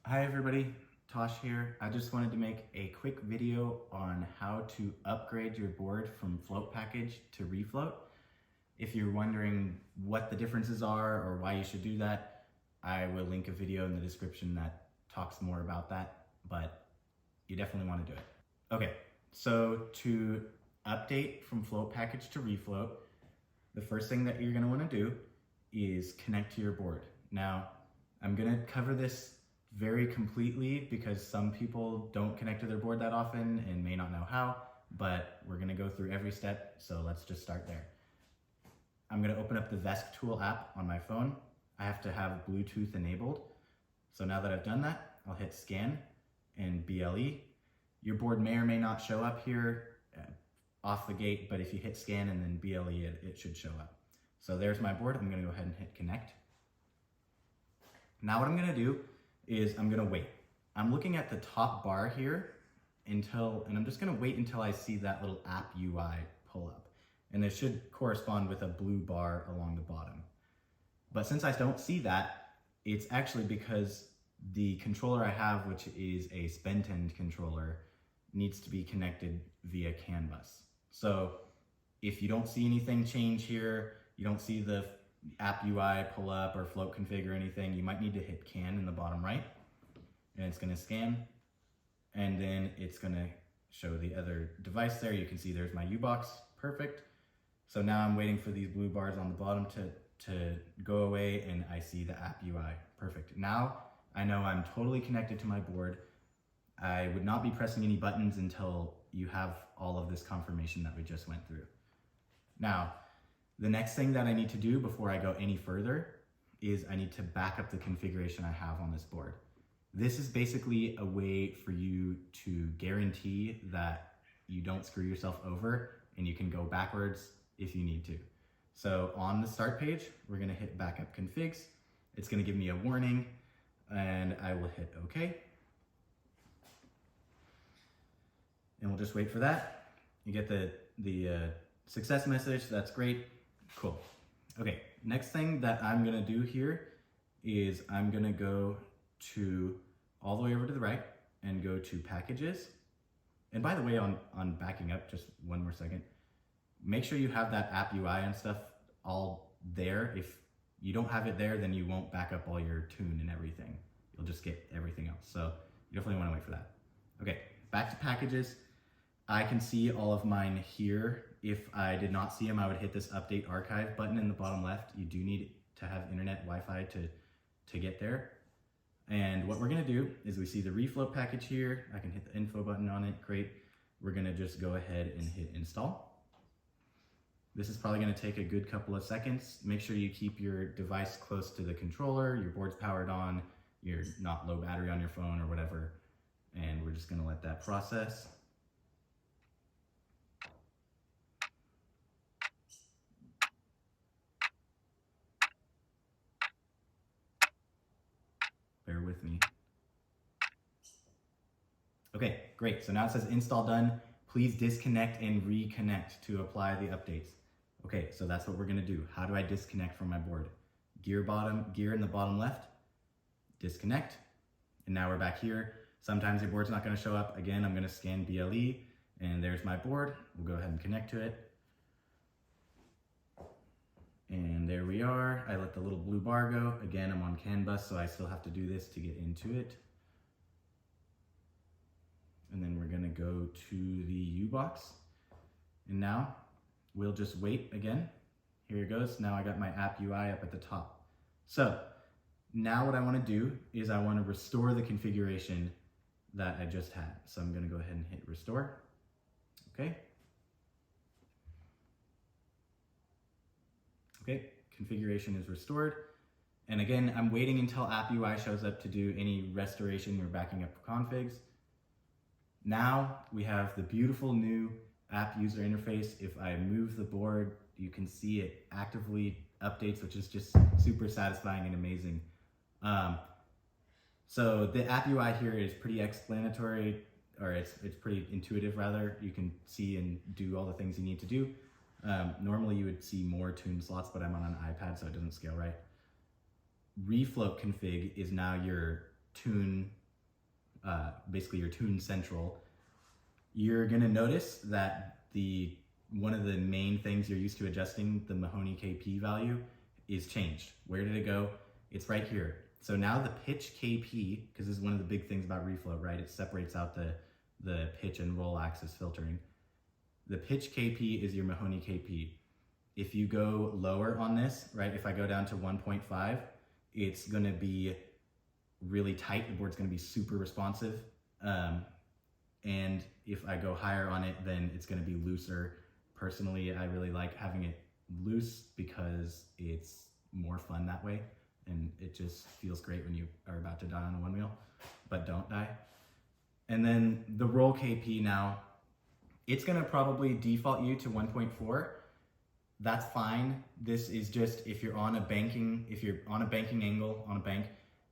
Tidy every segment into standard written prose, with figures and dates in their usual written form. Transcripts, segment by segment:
Hi everybody, Tosh here. I just wanted to make a quick video on how to upgrade your board from Float package to Refloat. If you're wondering what the differences are or why you should do that, I will link a video in the description that talks more about that, but you definitely want to do it. Okay, so to update from Float package to Refloat, the first thing that you're going to want to do is connect to your board. Now, I'm going to cover this very completely because some people don't connect to their board that often and may not know how, but we're going to go through every step, so let's just start there. I'm going to open up the VESC tool app on my phone. I have to have Bluetooth enabled. So now that I've done that, I'll hit scan and BLE. Your board may or may not show up here off the gate, but if you hit scan and then BLE, it should show up. So there's my board. I'm going to go ahead and hit connect. Now what I'm going to do is I'm gonna wait. I'm looking at the top bar here and I'm just gonna wait until I see that little app UI pull up. And it should correspond with a blue bar along the bottom. But since I don't see that, it's actually because the controller I have, which is a spent end controller, needs to be connected via CAN bus. So if you don't see anything change here, you don't see the app UI pull up or float config or anything, you might need to hit CAN in the bottom right, and it's going to scan, and then it's going to show the other device there. You can see there's my U-box, perfect. So now I'm waiting for these blue bars on the bottom to go away, and I see the app UI, perfect. Now I know I'm totally connected to my board. I would not be pressing any buttons until you have all of this confirmation that we just went through. Now, the next thing that I need to do before I go any further is I need to back up the configuration I have on this board. This is basically a way for you to guarantee that you don't screw yourself over and you can go backwards if you need to. So on the start page, we're gonna hit backup configs. It's gonna give me a warning and I will hit OK. And we'll just wait for that. You get the success message, that's great. Cool. Okay, next thing that I'm gonna do here is I'm gonna go to all the way over to the right and go to packages. And by the way, on backing up, just one more second, make sure you have that app UI and stuff all there. If you don't have it there, then you won't back up all your tune and everything. You'll just get everything else. So you definitely wanna wait for that. Okay, back to packages. I can see all of mine here. If I did not see them, I would hit this update archive button in the bottom left. You do need to have internet Wi-Fi to get there. And what we're gonna do is we see the Refloat package here. I can hit the info button on it, great. We're gonna just go ahead and hit install. This is probably gonna take a good couple of seconds. Make sure you keep your device close to the controller, your board's powered on, you're not low battery on your phone or whatever. And we're just gonna let that process. Bear with me. Okay, great. So now it says install done. Please disconnect and reconnect to apply the updates. Okay, so that's what we're gonna do. How do I disconnect from my board? Gear in the bottom left, disconnect. And now we're back here. Sometimes your board's not gonna show up. Again, I'm gonna scan BLE and there's my board. We'll go ahead and connect to it. And there we are. I let the little blue bar go. Again, I'm on CAN bus, so I still have to do this to get into it. And then we're gonna go to the U-box. And now we'll just wait again. Here it goes. Now I got my app UI up at the top. So now what I wanna do is I wanna restore the configuration that I just had. So I'm gonna go ahead and hit restore. Okay. Okay, configuration is restored. And again, I'm waiting until app UI shows up to do any restoration or backing up configs. Now we have the beautiful new app user interface. If I move the board, you can see it actively updates, which is just super satisfying and amazing. So the app UI here is pretty explanatory, or it's pretty intuitive rather. You can see and do all the things you need to do. Normally you would see more tune slots, but I'm on an iPad, so it doesn't scale right. Refloat config is now your tune, basically your tune central, you're gonna notice that one of the main things you're used to adjusting, the Mahoney KP value, is changed. Where did it go? It's right here. So now the pitch KP, because this is one of the big things about Refloat, right? It separates out the pitch and roll axis filtering. The pitch KP is your Mahoney KP. If you go lower on this, right? If I go down to 1.5, it's gonna be really tight. The board's gonna be super responsive. And if I go higher on it, then it's gonna be looser. Personally, I really like having it loose because it's more fun that way. And it just feels great when you are about to die on a one wheel, but don't die. And then the roll KP now, it's gonna probably default you to 1.4. That's fine. This is just if you're on a banking angle on a bank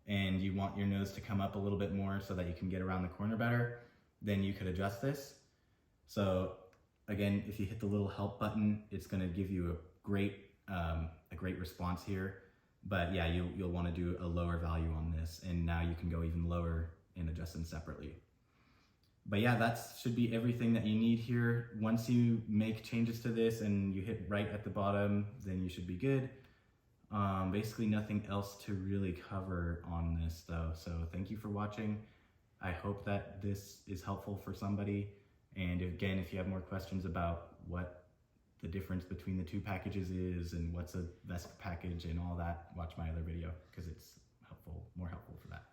and you want your nose to come up a little bit more so that you can get around the corner better, then you could adjust this. So again, if you hit the little help button, it's gonna give you a great response here. But yeah, you'll want to do a lower value on this, and now you can go even lower and adjust them separately. But yeah, that should be everything that you need here. Once you make changes to this and you hit right at the bottom, then you should be good. Basically nothing else to really cover on this though. So thank you for watching. I hope that this is helpful for somebody. And again, if you have more questions about what the difference between the two packages is and what's a VESC package and all that, watch my other video because it's helpful, more helpful for that.